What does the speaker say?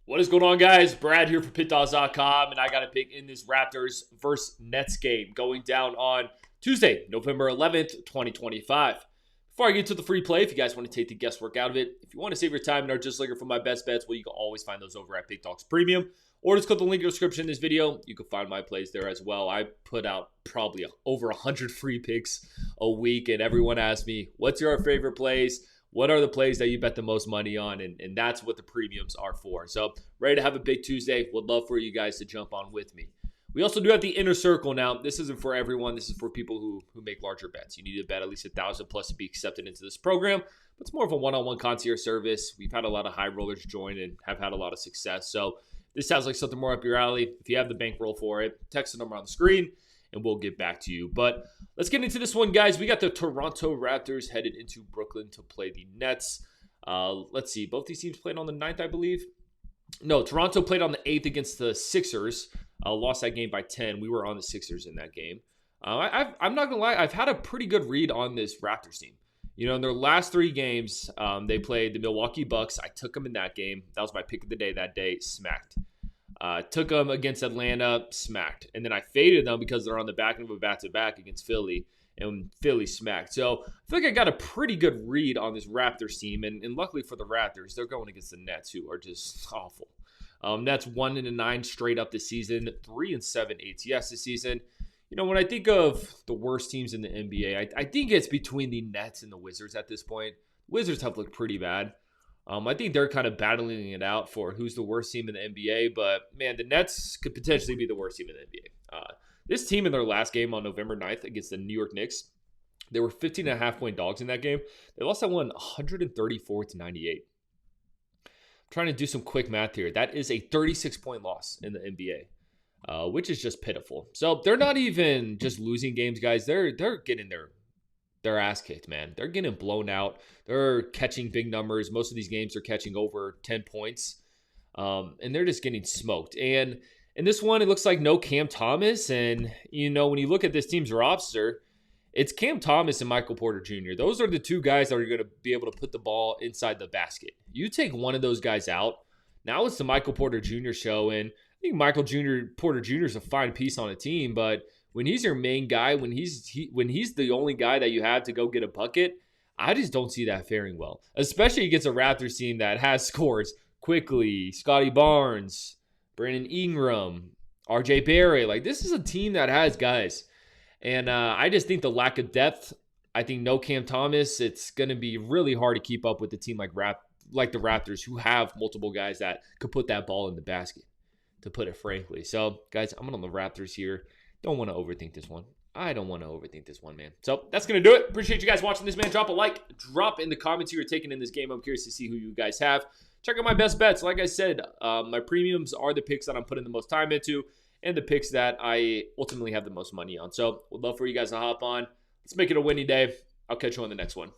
What is going on, guys? Brad here for Pickdawgz.com, and I got a pick in this Raptors versus Nets game going down on Tuesday, November 11th, 2025. Before I get to the free play, if you guys want to take the guesswork out of it, if you want to save your time and are just looking for my best bets, well, you can always find those over at Pickdawgz Premium, or just click the link in the description in this video. You can find my plays there as well. I put out probably over 100 free picks a week, and everyone asks me, what's your favorite plays? What are the plays that you bet the most money on? And that's what the premiums are for. So ready to have a big Tuesday. Would love for you guys to jump on with me. We also do have the inner circle now. This isn't for everyone. This is for people who make larger bets. You need to bet at least 1,000 plus to be accepted into this program. But it's more of a one-on-one concierge service. We've had a lot of high rollers join and have had a lot of success. So this sounds like something more up your alley. If you have the bankroll for it, text the number on the screen and we'll get back to you. But let's get into this one, guys. We got the Toronto Raptors headed into Brooklyn to play the Nets. Let's see. Both these teams played on the 9th, I believe. No, Toronto played on the 8th against the Sixers. Lost that game by 10. We were on the Sixers in that game. I'm not going to lie. I've had a pretty good read on this Raptors team. You know, in their last 3 games, they played the Milwaukee Bucks. I took them in that game. That was my pick of the day that day. Smacked. Took them against Atlanta, smacked. And then I faded them because they're on the back end of a back-to-back against Philly, and Philly smacked. So I feel like I got a pretty good read on this Raptors team, and luckily for the Raptors, they're going against the Nets, who are just awful. Nets 1-9 straight up this season, 3-7 ATS this season. You know, when I think of the worst teams in the NBA, I think it's between the Nets and the Wizards at this point. Wizards have looked pretty bad. I think they're kind of battling it out for who's the worst team in the NBA, but man, the Nets could potentially be the worst team in the NBA. This team in their last game on November 9th against the New York Knicks, they were 15.5 point dogs in that game. They lost that one 134-98. I'm trying to do some quick math here. That is a 36 point loss in the NBA, which is just pitiful. So they're not even just losing games, guys. They're getting their ass kicked, man. They're getting blown out. They're catching big numbers. Most of these games are catching over 10 points. And they're just getting smoked. And in this one, it looks like no Cam Thomas. And, you know, when you look at this team's roster, it's Cam Thomas and Michael Porter Jr. Those are the 2 guys that are going to be able to put the ball inside the basket. You take one of those guys out, now it's the Michael Porter Jr. show. And I think Porter Jr. is a fine piece on a team, but when he's your main guy, when he's the only guy that you have to go get a bucket, I just don't see that faring well. Especially against a Raptors team that has scores quickly. Scotty Barnes, Brandon Ingram, RJ Barrett. Like, this is a team that has guys. And I just think the lack of depth, I think no Cam Thomas, it's going to be really hard to keep up with a team like the Raptors, who have multiple guys that could put that ball in the basket, to put it frankly. So, guys, I'm on the Raptors here. Don't want to overthink this one. I don't want to overthink this one, man. So that's going to do it. Appreciate you guys watching this, man. Drop a like. Drop in the comments who you're taking in this game. I'm curious to see who you guys have. Check out my best bets. Like I said, my premiums are the picks that I'm putting the most time into and the picks that I ultimately have the most money on. So would love for you guys to hop on. Let's make it a winning day. I'll catch you on the next one.